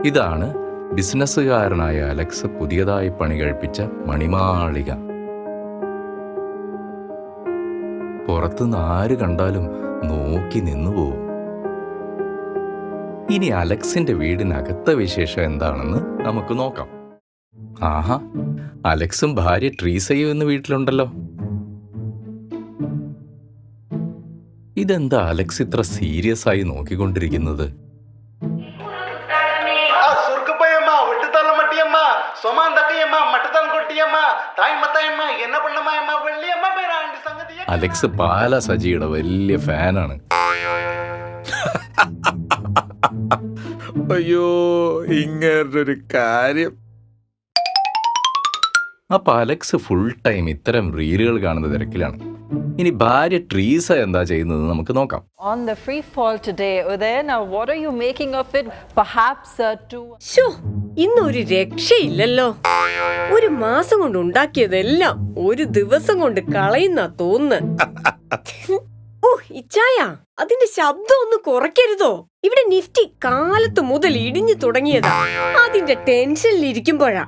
ഇതാണ് ബിസിനസ്സുകാരനായ അലക്സ് പുതിയതായി പണി കഴിപ്പിച്ച മണിമാളിക. പുറത്തുനിന്ന് ആര് കണ്ടാലും നോക്കി നിന്നുപോകും. ഇനി അലക്സിന്റെ വീടിനകത്തെ വിശേഷം എന്താണെന്ന് നമുക്ക് നോക്കാം. ആഹാ, അലക്സും ഭാര്യ ട്രീസയും ഇന്ന് വീട്ടിലുണ്ടല്ലോ. ഇതെന്താ അലക്സ് ഇത്ര സീരിയസ് ആയി നോക്കിക്കൊണ്ടിരിക്കുന്നത്? അലക്സ് പാല സജിയുടെ വലിയ ഫാനാണ്. അയ്യോ, ഇങ്ങനൊരു കാര്യം. അപ്പൊ അലക്സ് ഫുൾ ടൈം ഇത്തരം റീലുകൾ കാണുന്ന തിരക്കിലാണ്. ഇനി ഭാര്യ ട്രീസ എന്താ ചെയ്യുന്നത് നമുക്ക് നോക്കാം. On the free fall today, Uday, now what are you making of it? Perhaps ഇന്നൊരു രക്ഷയില്ലല്ലോ. ഒരു മാസം കൊണ്ട് ഉണ്ടാക്കിയതെല്ലാം ഒരു ദിവസം കൊണ്ട് കളയുന്ന തോന്നുന്നു. ഓ ഇച്ചായ, അതിന്റെ ശബ്ദം ഒന്ന് കുറയ്ക്കരുതോ? ഇവിടെ നിഫ്റ്റി കാലത്ത് മുതൽ ഇടിഞ്ഞു തുടങ്ങിയതാ. അതിന്റെ ടെൻഷനിൽ ഇരിക്കുമ്പോഴാ.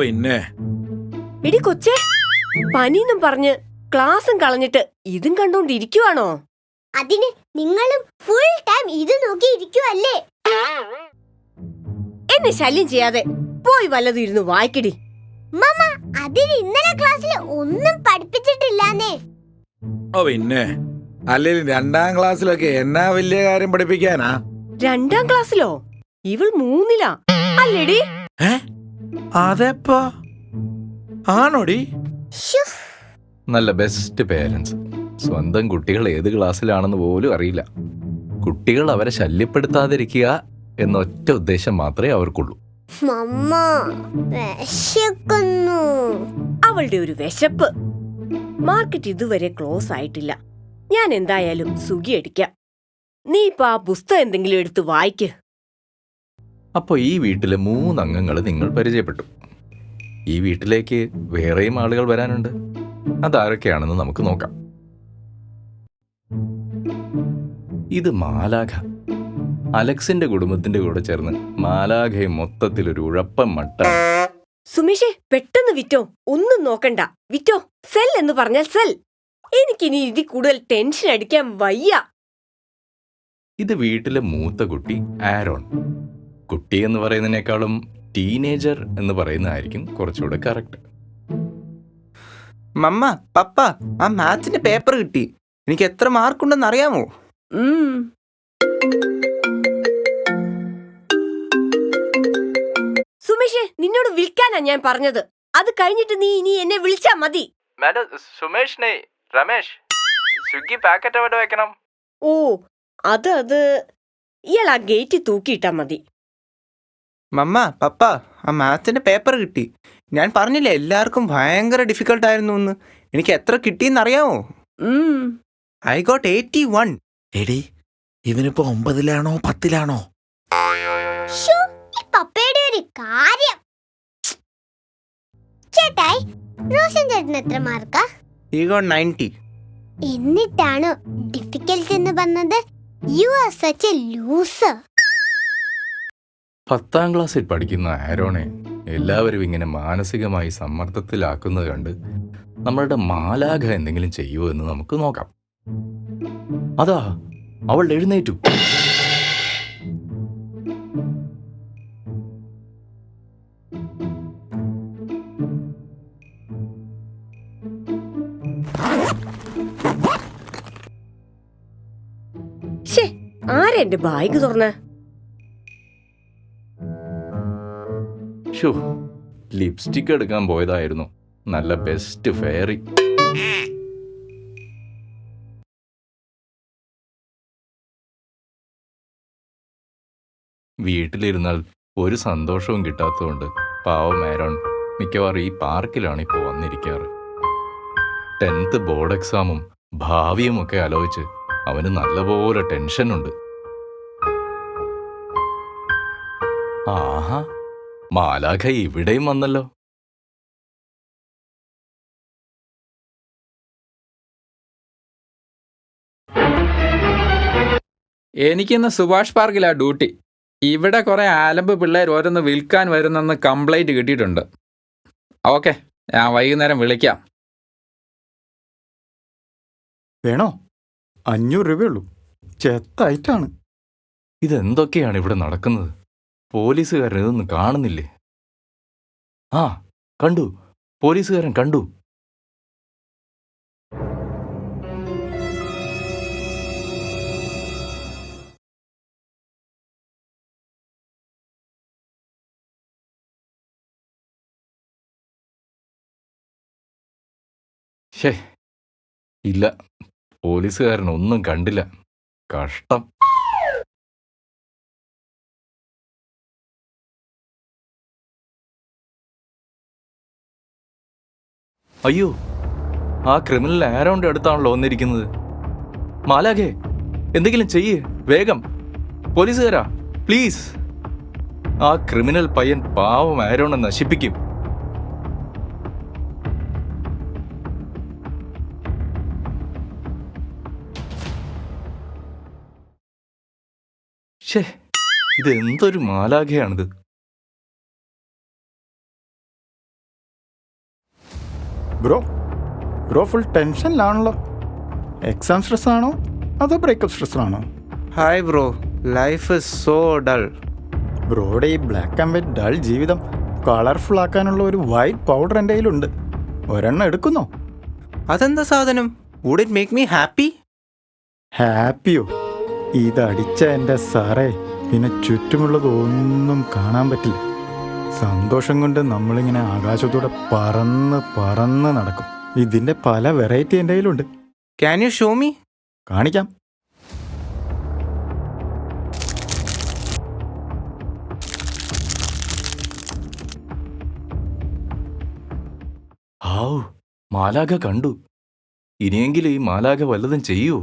പിന്നെ എടി കൊച്ചേ, പനിന്നും പറഞ്ഞ് ക്ലാസ്സും കളഞ്ഞിട്ട് ഇതും കണ്ടോണ്ടിരിക്കുവാണോ? അതിന് നിങ്ങളും ഫുൾ ടൈം ഇത് നോക്കി ഇരിക്കുവല്ലേ? എന്നെ ശല്യം ചെയ്യാതെ പോയി വല്ലതും ഇരുന്ന് വായിക്കടി. മമ്മ, അതിന് ഇന്നലെ ക്ലാസ്സിൽ ഒന്നും പഠിപ്പിച്ചിട്ടില്ലാന്നേ. പിന്നെ അല്ലെങ്കിൽ 2ാം ക്ലാസ്സിലൊക്കെ എന്നാ വലിയ കാര്യം പഠിപ്പിക്കാനാ? 2ാം ക്ലാസ്സിലോ? ഇവൾ 3ലാ അല്ലേടി? അതെപ്പോ ആണോടി? നല്ല ബെസ്റ്റ് പേരൻസ്. സ്വന്തം കുട്ടികൾ ഏത് ക്ലാസ്സിലാണെന്ന് പോലും അറിയില്ല. കുട്ടികൾ അവരെ ശല്യപ്പെടുത്താതിരിക്കുക എന്നൊറ്റ ഉദ്ദേശം മാത്രമേ അവർക്കുള്ളൂ. മമ്മ, വിശക്കുന്നു. അവളുടെ ഒരു വിശപ്പ്. മാർക്കറ്റ് ഇതുവരെ ക്ലോസ് ആയിട്ടില്ല. ഞാൻ എന്തായാലും സുഖി അടിക്കാം. നീ ഇപ്പൊ ആ പുസ്തകം എന്തെങ്കിലും എടുത്ത് വായിക്ക്. അപ്പൊ ഈ വീട്ടിലെ 3 അംഗങ്ങൾ നിങ്ങൾ പരിചയപ്പെട്ടു. ഈ വീട്ടിലേക്ക് വേറെയും ആളുകൾ വരാനുണ്ട്. അതാരൊക്കെയാണെന്ന് നമുക്ക് നോക്കാം. ഇത് മാലാഖ. അലക്സിന്റെ കുടുംബത്തിന്റെ കൂടെ ചേർന്ന് മാലാഖയും മൊത്തത്തിലൊരു ഉഴപ്പൻ മട്ട. സുമേഷേ, പെട്ടെന്ന് വിറ്റോ, ഒന്നും നോക്കണ്ട. വിറ്റോ. സെൽ എന്ന് പറഞ്ഞാൽ സെൽ. എനിക്കിനി ഇതിൽ കൂടുതൽ ടെൻഷൻ അടിക്കാൻ വയ്യ. ഇത് വീട്ടിലെ മൂത്ത കുട്ടി ആരോൺ. കുട്ടി എന്ന് പറയുന്നതിനേക്കാളും ടീനേജർ എന്ന് പറയുന്നതായിരിക്കും കുറച്ചുകൂടെ കറക്റ്റ്. മമ്മ, പപ്പ, ആ മാത്സിന്റെ പേപ്പർ കിട്ടി. എനിക്ക് എത്ര മാർക്കുണ്ടെന്ന് അറിയാമോ? സുമേഷേ, നിന്നോട് വിളിക്കാനാ ഞാൻ പറഞ്ഞത്. അത് കഴിഞ്ഞിട്ട് നീ ഇനി എന്നെ വിളിച്ചാ മതി. മാഡം, സുമേഷ് രമേഷ് സ്വിഗ്ഗി പാക്കറ്റ് എവിടെ വെക്കണം? ഓ, അത് ഇയാൾ ആ ഗേറ്റ് തൂക്കിയിട്ടാ മതി. മമ്മ, പപ്പ, ആ മാത്സിന്റെ പേപ്പർ കിട്ടി. ഞാൻ പറഞ്ഞില്ലേ എല്ലാവർക്കും ഭയങ്കര ഡിഫിക്കൽട്ട് ആയിരുന്നു എന്ന്. എനിക്ക് എത്ര കിട്ടിയെന്ന് അറിയാമോ? I got 81. എടി, ഇവനിപ്പോ 9ലാണോ 10ലാണോ? പപ്പയുടെ ഒരു കാര്യം. ചേട്ടായി, റോഷൻ ചേട്ടന് എത്ര മാർക്കാ? He got 90. എന്നിട്ടാണോ ഡിഫിക്കൽട്ട് എന്ന് പറഞ്ഞത്? You are such A loser. 10ാം ക്ലാസ്സിൽ പഠിക്കുന്ന ആരോണെ എല്ലാവരും ഇങ്ങനെ മാനസികമായി സമ്മർദ്ദത്തിലാക്കുന്നത് കണ്ട് നമ്മളുടെ മാലാഖ എന്തെങ്കിലും ചെയ്യുമോ എന്ന് നമുക്ക് നോക്കാം. അതാ, അവൾ എഴുന്നേറ്റു. ആരാ എന്റെ ബാഗ് തുറന്ന? ലിപ്സ്റ്റിക് എടുക്കാൻ പോയതായിരുന്നു. നല്ല ബെസ്റ്റ് ഫെയറി. വീട്ടിലിരുന്നാൽ ഒരു സന്തോഷവും കിട്ടാത്തതുകൊണ്ട് പാവം ആരോൺ മിക്കവാറും ഈ പാർക്കിലാണ് ഇപ്പോൾ വന്നിരിക്കാറ്. 10th ബോർഡ് എക്സാമും ഭാവിയും ഒക്കെ ആലോചിച്ച് അവന് നല്ലപോലെ ടെൻഷനുണ്ട്. ആഹാ, മാലാഖ ഇവിടെയും വന്നല്ലോ. എനിക്കിന്ന് സുഭാഷ് പാർക്കിലാ ഡ്യൂട്ടി. ഇവിടെ കുറെ ആലമ്പ് പിള്ളേർ ഓരോന്ന് വിൽക്കാൻ വരുന്നെന്ന് കംപ്ലൈന്റ് കിട്ടിയിട്ടുണ്ട്. ഓക്കെ, ഞാൻ വൈകുന്നേരം വിളിക്കാം. വേണോ? 500 രൂപയുള്ളൂ. ചെത്തായിട്ടാണ്. ഇതെന്തൊക്കെയാണ് ഇവിടെ നടക്കുന്നത്? പോലീസുകാരൻ ഇതൊന്നും കാണുന്നില്ലേ? ആ, കണ്ടു, പോലീസുകാരൻ കണ്ടു. ഷേ, ഇല്ല, പോലീസുകാരൻ ഒന്നും കണ്ടില്ല. കഷ്ടം. അയ്യോ, ആ ക്രിമിനൽ ആരോന്റെ അടുത്താണല്ലോ വന്നിരിക്കുന്നത്. മാലാഖേ, എന്തെങ്കിലും ചെയ്യ് വേഗം. പോലീസുകാരാ, പ്ലീസ്. ആ ക്രിമിനൽ പയ്യൻ പാവം ആരോനെ നശിപ്പിക്കും. ഷേ, ഇതെന്തൊരു മാലാഖയാണിത്. ബ്രോ ഫുൾ ടെൻഷനിലാണല്ലോ. എക്സാം സ്ട്രെസ് ആണോ അതോ ബ്രേക്കപ്പ് സ്ട്രെസ് ആണോ? Hi bro, life is so dull. ബ്രോയുടെ ഈ ബ്ലാക്ക് ആൻഡ് വൈറ്റ് ഡൾ ജീവിതം കളർഫുൾ ആക്കാനുള്ള ഒരു വൈറ്റ് പൗഡർ എൻ്റെ കയ്യിലുണ്ട്. ഒരെണ്ണം എടുക്കുന്നോ? അതെന്താ സാധനം? Would it make me happy? ഹാപ്പിയോ? ഇതടിച്ച എൻ്റെ സാറേ, പിന്നെ ചുറ്റുമുള്ളതൊന്നും കാണാൻ പറ്റില്ല. സന്തോഷം കൊണ്ട് നമ്മളിങ്ങനെ ആകാശത്തൂടെ പറന്ന് പറന്ന് നടക്കും. ഇതിൻ്റെ പല വെറൈറ്റി എൻ്റെ കയ്യിലുണ്ട്. Can you show me? കാണിക്കാം. ഹാവ്, മാലാഖ കണ്ടു. ഇനിയെങ്കിലും ഈ മാലാഖ വല്ലതും ചെയ്യൂ.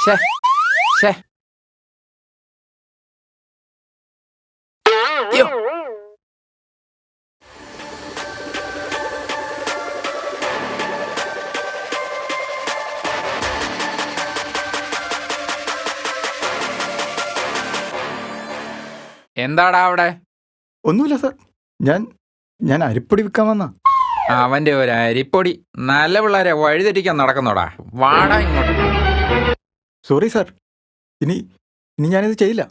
ഷേ ഷേ, യ്യോ. എന്താടാ അവിടെ? ഒന്നുമില്ല സാർ, ഞാൻ അരിപ്പൊടി വിൽക്കാൻ വന്നാ. അവന്റെ ഒരു അരിപ്പൊടി. നല്ല പിള്ളേരെ വഴിതെറ്റിക്കാൻ നടക്കുന്നോടാ. വാടാ ഇങ്ങോട്ട്. സോറി സാർ, ഇനി ഞാനിത് ചെയ്യില്ല.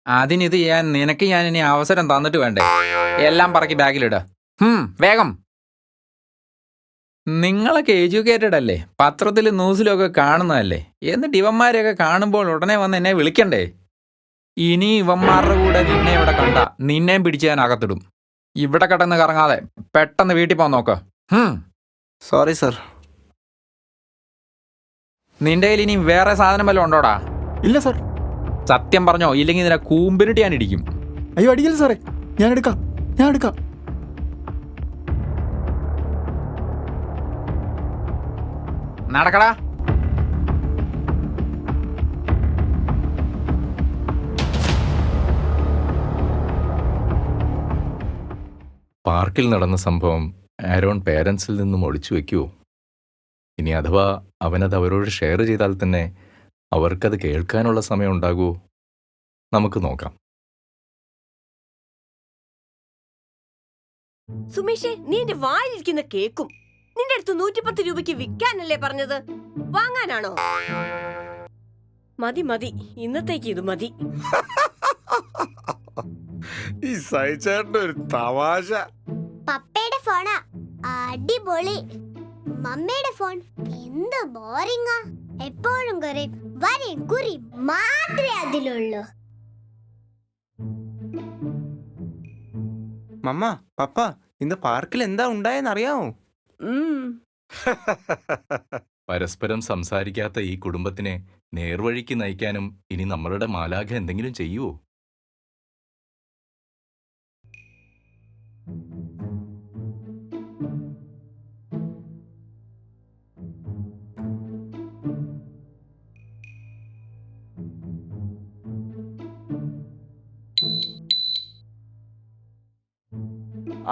അതിനിത് ചെയ്യാൻ നിനക്ക് ഞാൻ ഇനി അവസരം തന്നിട്ട് വേണ്ടേ? എല്ലാം പറക്കി ബാഗിലിട. വേഗം. നിങ്ങളൊക്കെ എഡ്യൂക്കേറ്റഡ് അല്ലേ? പത്രത്തിലും ന്യൂസിലും ഒക്കെ കാണുന്നതല്ലേ? എന്നിട്ട് ഇവന്മാരെയൊക്കെ കാണുമ്പോൾ ഉടനെ വന്ന് എന്നെ വിളിക്കണ്ടേ? ഇനി ഇവന്മാരുടെ കൂടെ നിന്നെ ഇവിടെ കണ്ട നിന്നെയും പിടിച്ച് ഞാൻ അകത്തിടും. ഇവിടെ കിടന്ന് കറങ്ങാതെ പെട്ടെന്ന് വീട്ടിൽ പോകാൻ നോക്ക്. Sorry sir. നിന്റെ കയ്യിൽ ഇനി വേറെ സാധനം വല്ലതും ഉണ്ടോടാ? ഇല്ല സാർ. സത്യം പറഞ്ഞോ, ഇല്ലെങ്കിൽ നിന്നെ കൂമ്പിനിട്ട് ഞാൻ ഇടിക്കും. അയ്യോ, അടിക്കില്ല സാറേ, ഞാൻ എടുക്കാം. നടക്കടാ. പാർക്കിൽ നടന്ന സംഭവം ആരോൺ പേരൻസിൽ നിന്നും ഒളിച്ചു വെക്കുമോ? ഇനി അഥവാ അവനത് അവരോട് ഷെയർ ചെയ്താൽ തന്നെ അവർക്കത് കേൾക്കാനുള്ള സമയം ഉണ്ടാകുമോ? നമുക്ക് നോക്കാം. സുമേഷേ, നീ എന്റെ വായിലിരിക്കുന്ന കേക്കും നിന്റെ അടുത്ത് 110 രൂപയ്ക്ക് വിൽക്കാനല്ലേ പറഞ്ഞത്? വാങ്ങാനാണോ? മതി, ഇന്നത്തേക്ക് ഇത് മതി. ഈ സഹിച്ചേട്ടൻ്റെ ഒരു തമാശ. പപ്പയുടെ ഫോണാ അടിപൊളി. മമ്മയുടെ ഫോൺ എന്ത് ബോറിങ്ങാ. എപ്പോഴും കുറെ വരയും കുറി മാത്രമേ അതിലുള്ളൂ. മമ്മ, പപ്പ, ഇന്ന് പാർക്കിൽ എന്താ ഉണ്ടായെന്നറിയാമോ? പരസ്പരം സംസാരിക്കാത്ത ഈ കുടുംബത്തിനെ നേർവഴിക്ക് നയിക്കാനും ഇനി നമ്മളുടെ മാലാഖ എന്തെങ്കിലും ചെയ്യുമോ?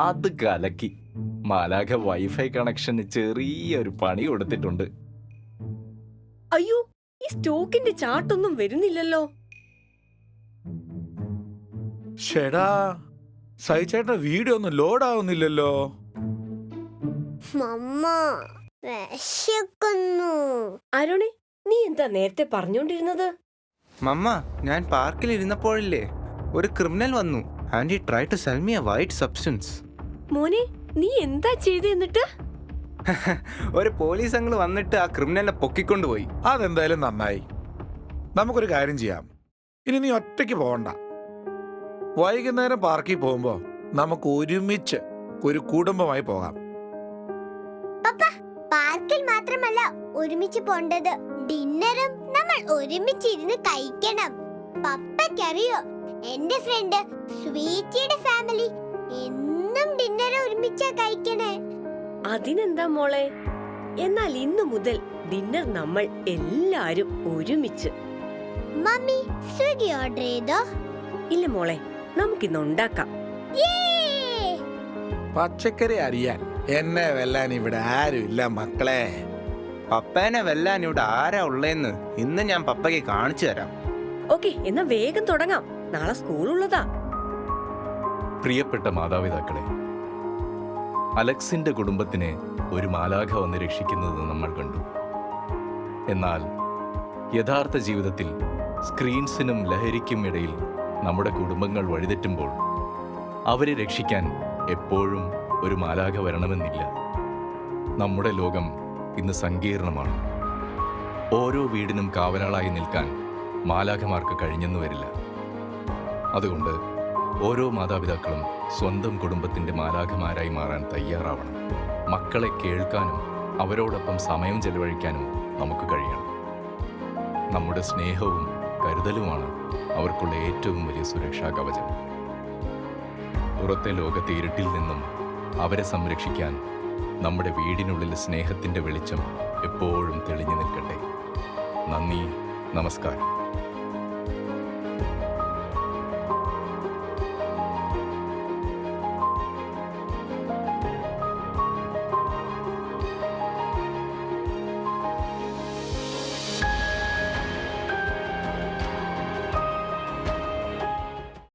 അത് കലക്കി. മാലാഖ വൈഫൈ കണക്ഷന് ചെറിയൊരു പണി കൊടുത്തിട്ടുണ്ട്. അയ്യോ, ഈ സ്റ്റോക്കിന്റെ ചാർട്ടൊന്നും വരുന്നില്ലല്ലോ. ഷെടാ, സഹിച്ചേട്ട വീഡിയോ ഒന്നും ലോഡ് ആവുന്നില്ലല്ലോ. മമ്മ വിശക്കുന്നു. അരുണേ, നീ എന്താ നേരത്തെ പറഞ്ഞോണ്ടിരുന്നത്? മമ്മ, ഞാൻ പാർക്കിൽ ഇരുന്നപ്പോഴില്ലേ ഒരു ക്രിമിനൽ വന്നു. And he try to sell me a white substance. മോനെ, നീ എന്താ ചെയ്ത് എന്നിട്ട്? ഒരു പോലീസ് അങ്കിൾ വന്നിട്ട് ആ ക്രിമിനലിനെ പൊക്കിക്കൊണ്ടുപോയി. അതെന്തായാലും നന്നായി. നമുക്കൊരു കാര്യം ചെയ്യാം. ഇനി നീ ഒറ്റയ്ക്ക് പോകണ്ട. വൈകുന്നേരം പാർക്കിൽ പോകുമ്പോ നമുക്ക് ഒരുമിച്ച് ഒരു കുടുംബമായി പോകാം. പപ്പ, പാർക്കിൽ മാത്രമല്ല ഒരുമിച്ച് പോണ്ടത്, ഡിന്നറും നമ്മൾ ഒരുമിച്ചിരുന്ന് കഴിക്കണം. പപ്പയ്ക്കറിയോ, എന്റെ ഫ്രണ്ട് സ്വീറ്റിയുടെ ഫാമിലി എന്നും ഡിന്നർ ഒരുമിച്ചാ കഴിക്കണേ. അതിനെന്താ മോളെ, എന്നാൽ ഇന്നു മുതൽ ഡിന്നർ നമ്മൾ എല്ലാരും ഒരുമിച്ച്. മമ്മി, സ്വിഗ്ഗി ഓർഡർ ചെയ്തോ? ഇല്ല മോളെ, നമുക്കിന്ന് ഉണ്ടാക്കാം. പച്ചക്കറി അറിയാൻ എന്നെ വെല്ലാൻ ഇവിടെ ആരും ഇല്ല മക്കളെ. പപ്പേനെ വെല്ലാൻ ഇവിടെ ആരാ ഉള്ളേന്ന് ഇന്ന് ഞാൻ പപ്പയ്ക്ക് കാണിച്ചു തരാം. ഓക്കെ, എന്നാ വേഗം തുടങ്ങാം. നാളെ സ്കൂളുള്ളതാ. പ്രിയപ്പെട്ട മാതാപിതാക്കളെ, അലക്സിന്റെ കുടുംബത്തിന് ഒരു മാലാഖ വന്ന് രക്ഷിക്കുന്നത് നമ്മൾ കണ്ടു. എന്നാൽ യഥാർത്ഥ ജീവിതത്തിൽ സ്ക്രീൻസിനും ലഹരിക്കും ഇടയിൽ നമ്മുടെ കുടുംബങ്ങൾ വഴിതെറ്റുമ്പോൾ അവരെ രക്ഷിക്കാൻ എപ്പോഴും ഒരു മാലാഖ വരണമെന്നില്ല. നമ്മുടെ ലോകം ഇന്ന് സങ്കീർണമാണ്. ഓരോ വീടിനും കാവലാളായി നിൽക്കാൻ മാലാഖമാർക്ക് കഴിഞ്ഞെന്നു വരില്ല. അതുകൊണ്ട് ഓരോ മാതാപിതാക്കളും സ്വന്തം കുടുംബത്തിൻ്റെ മാലാഖമാരായി മാറാൻ തയ്യാറാവണം. മക്കളെ കേൾക്കാനും അവരോടൊപ്പം സമയം ചെലവഴിക്കാനും നമുക്ക് കഴിയണം. നമ്മുടെ സ്നേഹവും കരുതലുമാണ് അവർക്കുള്ള ഏറ്റവും വലിയ സുരക്ഷാ കവചം. പുറത്തെ ലോകത്തെ ഇരുട്ടിൽ നിന്നും അവരെ സംരക്ഷിക്കാൻ നമ്മുടെ വീടിനുള്ളിൽ സ്നേഹത്തിൻ്റെ വെളിച്ചം എപ്പോഴും തെളിഞ്ഞു നിൽക്കട്ടെ. നന്ദി, നമസ്കാരം.